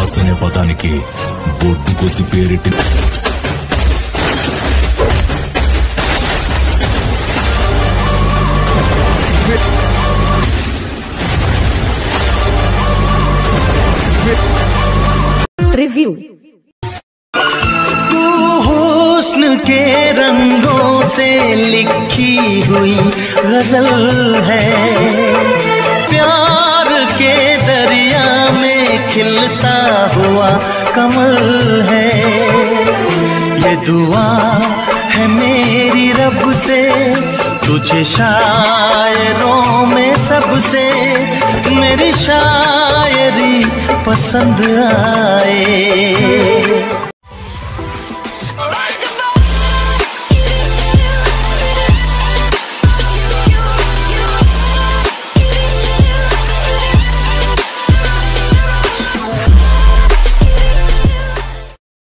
Class అనే పదానికి బొట్టు కోసి పేరెట్టి रिव्यू। हुस्न के रंगों से लिखी हुई गजल है, प्यार के दरिया में खिलता हुआ कमल है। ये दुआ है मेरी रब से, तुझे शायरों में सबसे मेरी शायरी पसंद आए।